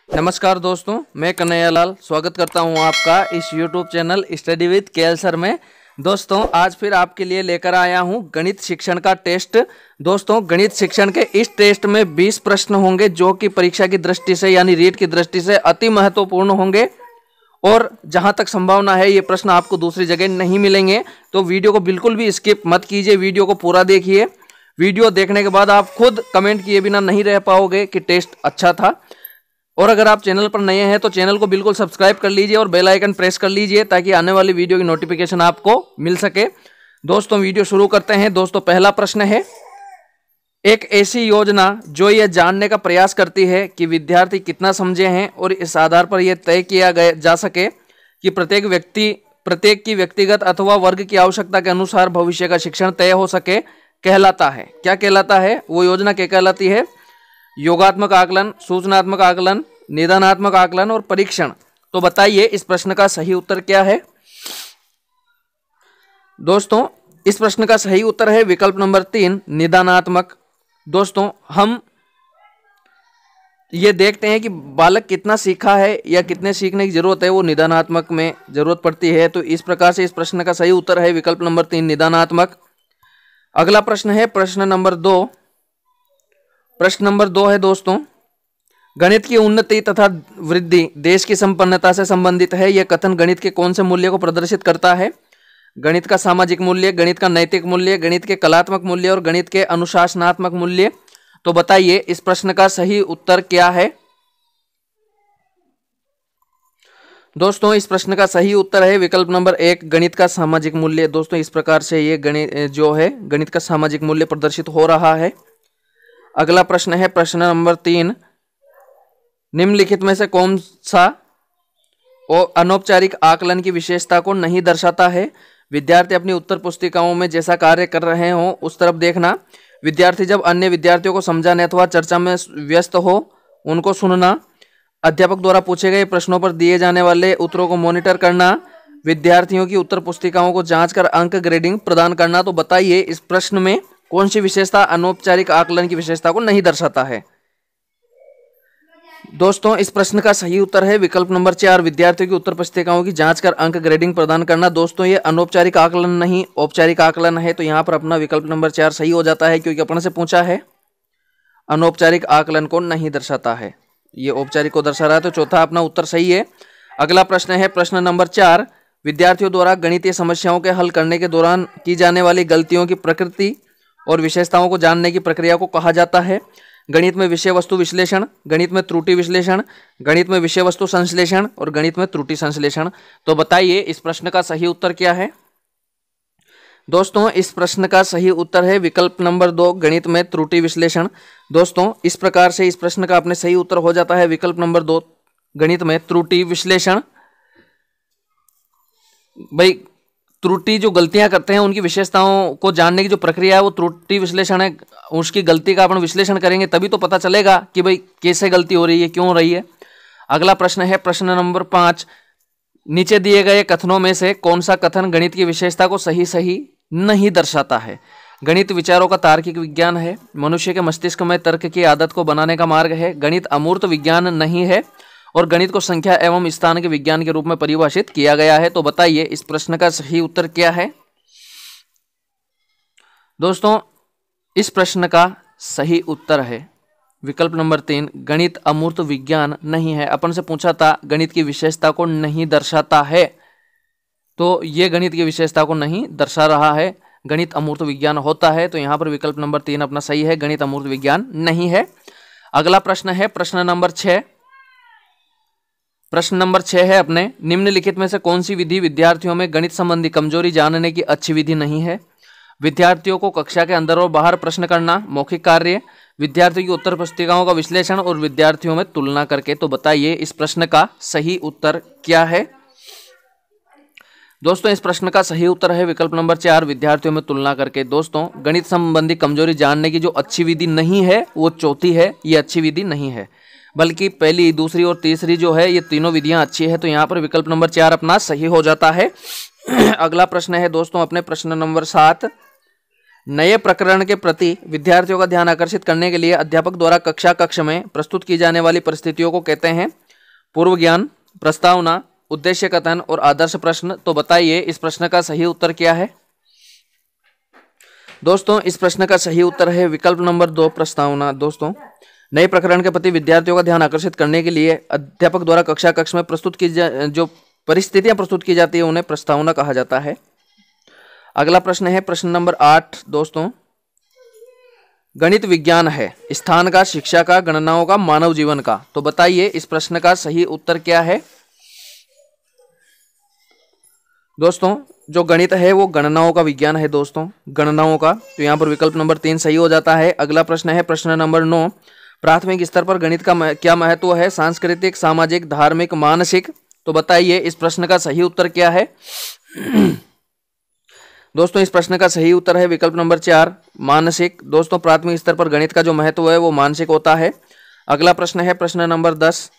नमस्कार दोस्तों, मैं कन्हैयालाल स्वागत करता हूं आपका इस YouTube channel study with KL sir में। दोस्तों आज फिर आपके लिए लेकर आया हूं गणित शिक्षण का टेस्ट। दोस्तों गणित शिक्षण के इस टेस्ट में 20 प्रश्न होंगे जो कि परीक्षा की दृष्टि से यानी रीट की दृष्टि से अति महत्वपूर्ण होंगे और जहां तक संभावना है ये प्रश्न आपको दूसरी जगह नहीं मिलेंगे। तो वीडियो को बिल्कुल भी स्किप मत कीजिए, वीडियो को पूरा देखिए। वीडियो देखने के बाद आप खुद कमेंट किए बिना नहीं रह पाओगे कि टेस्ट अच्छा था। और अगर आप चैनल पर नए हैं तो चैनल को बिल्कुल सब्सक्राइब कर लीजिए और बेल आइकन प्रेस कर लीजिए ताकि आने वाली वीडियो की नोटिफिकेशन आपको मिल सके। दोस्तों वीडियो शुरू करते हैं। दोस्तों पहला प्रश्न है, एक ऐसी योजना जो यह जानने का प्रयास करती है कि विद्यार्थी कितना समझे हैं और इस आधार पर यह तय किया जा सके कि प्रत्येक की व्यक्तिगत अथवा वर्ग की आवश्यकता के अनुसार भविष्य का शिक्षण तय हो सके, कहलाता है। क्या कहलाता है? वो योजना क्या कहलाती है? योगात्मक आकलन, सूचनात्मक आकलन, निदानात्मक आकलन और परीक्षण। तो बताइए इस प्रश्न का सही उत्तर क्या है? दोस्तों इस प्रश्न का सही उत्तर है विकल्प नंबर 3, निदानात्मक। दोस्तों हम ये देखते हैं कि बालक कितना सीखा है या कितने सीखने की जरूरत है, वो निदानात्मक में जरूरत पड़ती है। तो इस प्रकार से इस प्रश्न का सही उत्तर है विकल्प नंबर 3, निदानात्मक। अगला प्रश्न है प्रश्न नंबर 2। प्रश्न नंबर 2 है दोस्तों, गणित की उन्नति तथा वृद्धि देश की संपन्नता से संबंधित है। यह कथन गणित के कौन से मूल्य को प्रदर्शित करता है? गणित का सामाजिक मूल्य, गणित का नैतिक मूल्य, गणित के कलात्मक मूल्य और गणित के अनुशासनात्मक मूल्य। तो बताइए इस प्रश्न का सही उत्तर क्या है? दोस्तों इस प्रश्न का सही उत्तर है विकल्प नंबर 1, गणित का सामाजिक मूल्य। दोस्तों इस प्रकार से ये गणित का सामाजिक मूल्य प्रदर्शित हो रहा है। अगला प्रश्न है प्रश्न नंबर 3, निम्नलिखित में से कौन सा अनौपचारिक आकलन की विशेषता को नहीं दर्शाता है? विद्यार्थी अपनी उत्तर पुस्तिकाओं में जैसा कार्य कर रहे हो उस तरफ देखना। विद्यार्थी जब अन्य विद्यार्थियों को समझाने अथवा चर्चा में व्यस्त हो उनको सुनना। अध्यापक द्वारा पूछे गए प्रश्नों पर दिए जाने वाले उत्तरों को मॉनिटर करना। विद्यार्थियों की उत्तर पुस्तिकाओं को जांचकर अंक ग्रेडिंग प्रदान करना। तो बताइए इस प्रश्न में कौन सी विशेषता अनौपचारिक आकलन की विशेषता को नहीं दर्शाता है? दोस्तों इस प्रश्न का सही उत्तर है विकल्प नंबर 4, विद्यार्थियों की उत्तर पुस्तिकाओं की जांच कर अंक ग्रेडिंग प्रदान करना। दोस्तों ये अनौपचारिक आकलन नहीं औपचारिक आकलन है। तो यहां पर अपना विकल्प नंबर 4 सही हो जाता है क्योंकि अपन से पूछा है अनौपचारिक आकलन को नहीं दर्शाता है, ये औपचारिक को दर्शा रहा है। तो चौथा अपना उत्तर सही है। अगला प्रश्न है प्रश्न नंबर 4, विद्यार्थियों द्वारा गणितीय समस्याओं के हल करने के दौरान की जाने वाली गलतियों की प्रकृति और विशेषताओं को जानने की प्रक्रिया को कहा जाता है? गणित में विषय वस्तु विश्लेषण, गणित में त्रुटि विश्लेषण, गणित में विषय वस्तु संश्लेषण और गणित में त्रुटि संश्लेषण। तो बताइए इस प्रश्न का सही उत्तर क्या है? दोस्तों इस प्रश्न का सही उत्तर है विकल्प नंबर 2, गणित में त्रुटि विश्लेषण। दोस्तों इस प्रकार से इस प्रश्न का अपने सही उत्तर हो जाता है विकल्प नंबर 2, गणित में त्रुटि विश्लेषण। भाई त्रुटि जो गलतियां करते हैं उनकी विशेषताओं को जानने की जो प्रक्रिया है वो त्रुटि विश्लेषण है। उसकी गलती का अपन विश्लेषण करेंगे तभी तो पता चलेगा कि भाई कैसे गलती हो रही है, क्यों हो रही है। अगला प्रश्न है प्रश्न नंबर 5, नीचे दिए गए कथनों में से कौन सा कथन गणित की विशेषता को सही नहीं दर्शाता है? गणित विचारों का तार्किक विज्ञान है, मनुष्य के मस्तिष्क में तर्क की आदत को बनाने का मार्ग है, गणित अमूर्त विज्ञान नहीं है और गणित को संख्या एवं स्थान के विज्ञान के रूप में परिभाषित किया गया है। तो बताइए इस प्रश्न का सही उत्तर क्या है? दोस्तों इस प्रश्न का सही उत्तर है विकल्प नंबर 3, गणित अमूर्त विज्ञान नहीं है। अपन से पूछा था गणित की विशेषता को नहीं दर्शाता है, तो ये गणित की विशेषता को नहीं दर्शा रहा है, गणित अमूर्त विज्ञान होता है। तो यहां पर विकल्प नंबर 3 अपना सही है, गणित अमूर्त विज्ञान नहीं है। अगला प्रश्न है प्रश्न नंबर 6। प्रश्न नंबर 6 है अपने, निम्नलिखित में से कौन सी विधि विद्यार्थियों में गणित संबंधी कमजोरी जानने की अच्छी विधि नहीं है? विद्यार्थियों को कक्षा के अंदर और बाहर प्रश्न करना, मौखिक कार्य, विद्यार्थियों की उत्तर पुस्तिकाओं का विश्लेषण और विद्यार्थियों में तुलना करके। तो बताइए इस प्रश्न का सही उत्तर क्या है? दोस्तों इस प्रश्न का सही उत्तर है विकल्प नंबर 4, विद्यार्थियों में तुलना करके। दोस्तों गणित संबंधी कमजोरी जानने की जो अच्छी विधि नहीं है वो चौथी है, ये अच्छी विधि नहीं है, बल्कि पहली, दूसरी और तीसरी जो है ये तीनों विधियां अच्छी है। तो यहाँ पर विकल्प नंबर 4 अपना सही हो जाता है। अगला प्रश्न है दोस्तों अपने प्रश्न नंबर 7, नए प्रकरण के प्रति विद्यार्थियों का ध्यान आकर्षित करने के लिए अध्यापक द्वारा कक्षा कक्ष में प्रस्तुत की जाने वाली परिस्थितियों को कहते हैं पूर्व ज्ञान, प्रस्तावना, उद्देश्य कथन और आदर्श प्रश्न। तो बताइए इस प्रश्न का सही उत्तर क्या है? दोस्तों इस प्रश्न का सही उत्तर है विकल्प नंबर 2 प्रस्तावना। दोस्तों नए प्रकरण के प्रति विद्यार्थियों का ध्यान आकर्षित करने के लिए अध्यापक द्वारा कक्षा कक्ष में प्रस्तुत की जो परिस्थितियां प्रस्तुत की जाती है उन्हें प्रस्तावना कहा जाता है। अगला प्रश्न है प्रश्न नंबर 8। दोस्तों गणित विज्ञान है स्थान का, शिक्षा का, गणनाओं का, मानव जीवन का। तो बताइए इस प्रश्न का सही उत्तर क्या है? दोस्तों जो गणित है वो गणनाओं का विज्ञान है। दोस्तों गणनाओं का, तो यहाँ पर विकल्प नंबर 3 सही हो जाता है। अगला प्रश्न है प्रश्न नंबर 9। प्राथमिक स्तर पर गणित का क्या महत्व है? सांस्कृतिक, सामाजिक, धार्मिक, मानसिक। तो बताइए इस प्रश्न का सही उत्तर क्या है? दोस्तों इस प्रश्न का सही उत्तर है विकल्प नंबर 4 मानसिक। दोस्तों प्राथमिक स्तर पर गणित का जो महत्व है वो मानसिक होता है। अगला प्रश्न है प्रश्न नंबर 10।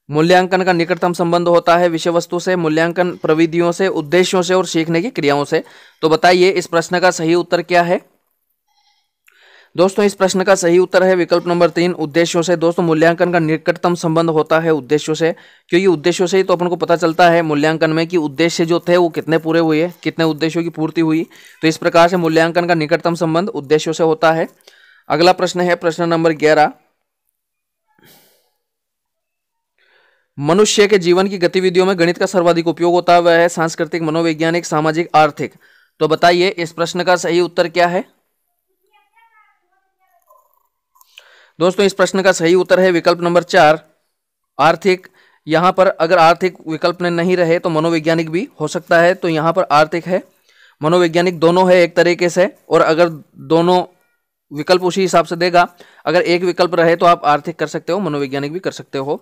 मूल्यांकन का निकटतम संबंध होता है विषय वस्तु से, मूल्यांकन प्रविधियों से, उद्देश्यों से और सीखने की क्रियाओं से। तो बताइए इस प्रश्न का सही उत्तर क्या है? दोस्तों इस प्रश्न का सही उत्तर है विकल्प नंबर 3 उद्देश्यों से। दोस्तों मूल्यांकन का निकटतम संबंध होता है उद्देश्यों से, क्योंकि उद्देश्यों से ही तो अपन को पता चलता है मूल्यांकन में कि उद्देश्य जो थे वो कितने पूरे हुए, कितने उद्देश्यों की पूर्ति हुई। तो इस प्रकार से मूल्यांकन का निकटतम संबंध उद्देश्यों से होता है। अगला प्रश्न है प्रश्न नंबर 11। मनुष्य के जीवन की गतिविधियों में गणित का सर्वाधिक उपयोग होता है, वह है सांस्कृतिक, मनोवैज्ञानिक, सामाजिक, आर्थिक। तो बताइए इस प्रश्न का सही उत्तर क्या है? दोस्तों इस प्रश्न का सही उत्तर है विकल्प नंबर 4 आर्थिक। यहां पर अगर आर्थिक विकल्प में नहीं रहे तो मनोवैज्ञानिक भी हो सकता है, तो यहां पर आर्थिक है, मनोवैज्ञानिक दोनों है एक तरीके से। और अगर दोनों विकल्प उसी हिसाब से देगा, अगर एक विकल्प रहे तो आप आर्थिक कर सकते हो, मनोवैज्ञानिक भी कर सकते हो।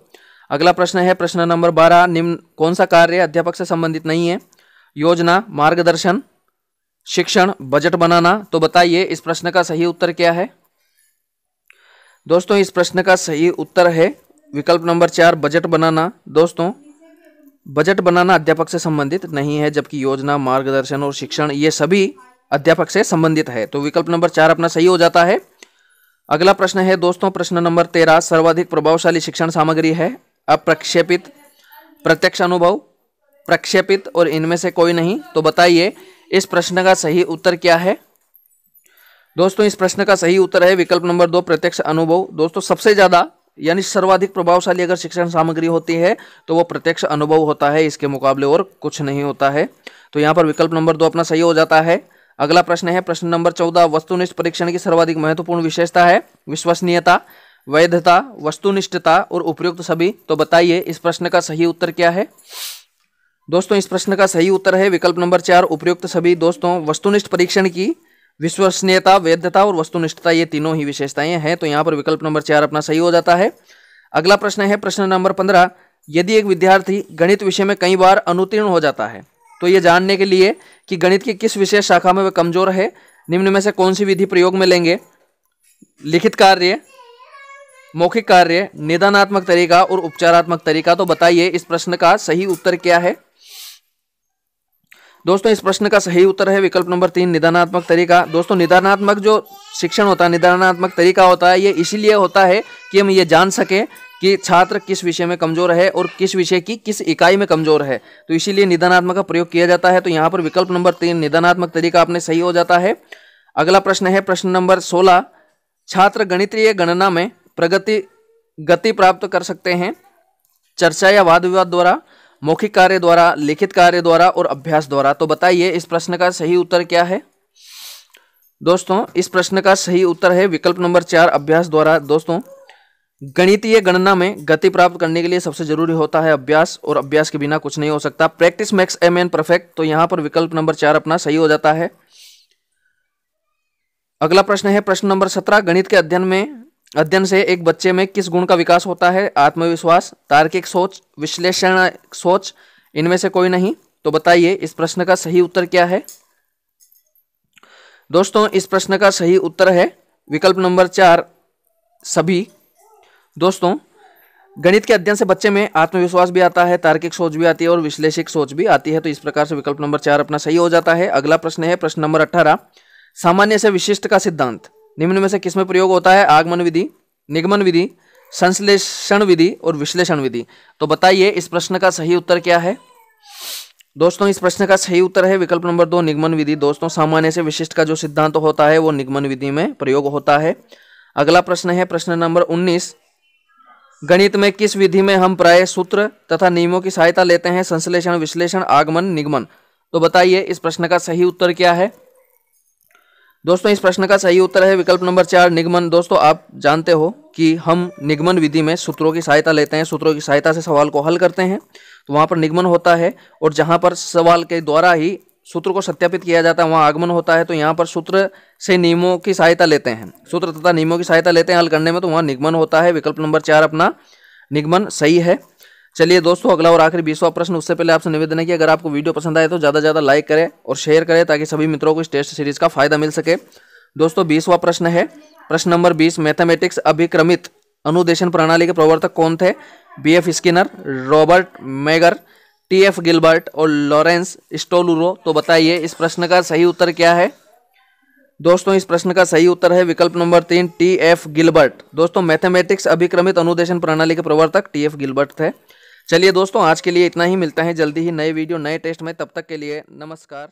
अगला प्रश्न है प्रश्न नंबर 12। निम्न कौन सा कार्य अध्यापक से संबंधित नहीं है? योजना, मार्गदर्शन, शिक्षण, बजट बनाना। तो बताइए इस प्रश्न का सही उत्तर क्या है? दोस्तों इस प्रश्न का सही उत्तर है विकल्प नंबर 4 बजट बनाना। दोस्तों बजट बनाना अध्यापक से संबंधित नहीं है, जबकि योजना, मार्गदर्शन और शिक्षण ये सभी अध्यापक से संबंधित है। तो विकल्प नंबर 4 अपना सही हो जाता है। अगला प्रश्न है दोस्तों प्रश्न नंबर 13। सर्वाधिक प्रभावशाली शिक्षण सामग्री है अप्रक्षेपित, प्रत्यक्ष अनुभव, प्रक्षेपित और इनमें से कोई नहीं। तो बताइए इस प्रश्न का सही उत्तर क्या है? दोस्तों इस प्रश्न का सही उत्तर है विकल्प नंबर 2 प्रत्यक्ष अनुभव। दोस्तों सबसे ज्यादा यानी सर्वाधिक प्रभावशाली अगर शिक्षण सामग्री होती है तो वो प्रत्यक्ष अनुभव होता है, इसके मुकाबले और कुछ नहीं होता है। तो यहाँ पर विकल्प नंबर 2 अपना सही हो जाता है। अगला प्रश्न है प्रश्न नंबर 14। वस्तुनिष्ठ परीक्षण की सर्वाधिक महत्वपूर्ण विशेषता है विश्वसनीयता, वैधता, वस्तुनिष्ठता और उपयुक्त सभी। तो बताइए इस प्रश्न का सही उत्तर क्या है? दोस्तों इस प्रश्न का सही उत्तर है विकल्प नंबर 4 उपयुक्त सभी। दोस्तों वस्तुनिष्ठ परीक्षण की विश्वसनीयता, वैधता और वस्तुनिष्ठता ये तीनों ही विशेषताएं हैं, तो यहाँ पर विकल्प नंबर 4 अपना सही हो जाता है। अगला प्रश्न है प्रश्न नंबर 15। यदि एक विद्यार्थी गणित विषय में कई बार अनुत्तीर्ण हो जाता है तो ये जानने के लिए कि गणित की किस विशेष शाखा में वह कमजोर है, निम्न में से कौन सी विधि प्रयोग में लेंगे? लिखित कार्य, मौखिक कार्य, निदानात्मक तरीका और उपचारात्मक तरीका। तो बताइए इस प्रश्न का सही उत्तर क्या है? दोस्तों इस प्रश्न का सही उत्तर है विकल्प नंबर 3 निदानात्मक तरीका। दोस्तों निदानात्मक जो शिक्षण होता है, निदानात्मक तरीका होता है, ये इसीलिए होता है कि हम ये जान सकें कि छात्र किस विषय में कमजोर है और किस विषय की किस इकाई में कमजोर है, तो इसीलिए निदानात्मक का प्रयोग किया जाता है। तो यहाँ पर विकल्प नंबर 3 निदानात्मक तरीका अपने सही हो जाता है। अगला प्रश्न है प्रश्न नंबर 16। छात्र गणितीय गणना में गति प्राप्त कर सकते हैं चर्चा या वाद विवाद द्वारा, मौखिक कार्य द्वारा, लिखित कार्य द्वारा और अभ्यास द्वारा। तो बताइए इस प्रश्न का सही उत्तर क्या है? दोस्तों इस प्रश्न का सही उत्तर है विकल्प नंबर 4 अभ्यास द्वारा। दोस्तों गणितीय गणना में गति प्राप्त करने के लिए सबसे जरूरी होता है अभ्यास, और अभ्यास के बिना कुछ नहीं हो सकता। Practice makes a man perfect. तो यहां पर विकल्प नंबर 4 अपना सही हो जाता है। अगला प्रश्न है प्रश्न नंबर 17। गणित के अध्ययन से एक बच्चे में किस गुण का विकास होता है? आत्मविश्वास, तार्किक सोच, विश्लेषण सोच, इनमें से कोई नहीं। तो बताइए इस प्रश्न का सही उत्तर क्या है? दोस्तों इस प्रश्न का सही उत्तर है विकल्प नंबर 4 सभी। दोस्तों गणित के अध्ययन से बच्चे में आत्मविश्वास भी आता है, तार्किक सोच भी आती है और विश्लेषिक सोच भी आती है। तो इस प्रकार से विकल्प नंबर 4 अपना सही हो जाता है। अगला प्रश्न है प्रश्न नंबर 18। सामान्य से विशिष्ट का सिद्धांत निम्न में से किसमें प्रयोग होता है? आगमन विधि, निगमन विधि, संश्लेषण विधि और विश्लेषण विधि। तो बताइए इस प्रश्न का सही उत्तर क्या है? दोस्तों इस प्रश्न का सही उत्तर है विकल्प नंबर 2 निगमन विधि। दोस्तों सामान्य से विशिष्ट का जो सिद्धांत होता है वो निगमन विधि में प्रयोग होता है। अगला प्रश्न है प्रश्न नंबर 19, गणित में किस विधि में हम प्राय सूत्र तथा नियमों की सहायता लेते हैं? संश्लेषण, विश्लेषण, आगमन, निगमन। तो बताइए इस प्रश्न का सही उत्तर क्या है? दोस्तों इस प्रश्न का सही उत्तर है विकल्प नंबर 4 निगमन। दोस्तों आप जानते हो कि हम निगमन विधि में सूत्रों की सहायता लेते हैं, सूत्रों की सहायता से सवाल को हल करते हैं, तो वहां पर निगमन होता है। और जहां पर सवाल के द्वारा ही सूत्र को सत्यापित किया जाता है वहां आगमन होता है। तो यहाँ पर सूत्र से नियमों की सहायता लेते हैं, सूत्र तथा नियमों की सहायता लेते हैं हल करने में, तो वहां निगमन होता है। विकल्प नंबर 4 अपना निगमन सही है। चलिए दोस्तों अगला और आखिरी 20वां प्रश्न, उससे पहले आपसे निवेदन है कि अगर आपको वीडियो पसंद आए तो ज़्यादा से ज़्यादा लाइक करें और शेयर करें ताकि सभी मित्रों को इस टेस्ट सीरीज का फायदा मिल सके। दोस्तों 20वां प्रश्न है प्रश्न नंबर 20, मैथमेटिक्स अभिक्रमित अनुदेशन प्रणाली के प्रवर्तक कौन थे? BF Skinner, Robert megger, TF Gilbert और लॉरेंस स्टोलुरो। तो बताइए इस प्रश्न का सही उत्तर क्या है? दोस्तों इस प्रश्न का सही उत्तर है विकल्प नंबर 3 TF गिलबर्ट। दोस्तों मैथमेटिक्स अभिक्रमित अनुदेशन प्रणाली के प्रवर्तक TF गिलबर्ट थे। चलिए दोस्तों आज के लिए इतना ही, मिलता है जल्दी ही नए वीडियो नए टेस्ट में, तब तक के लिए नमस्कार।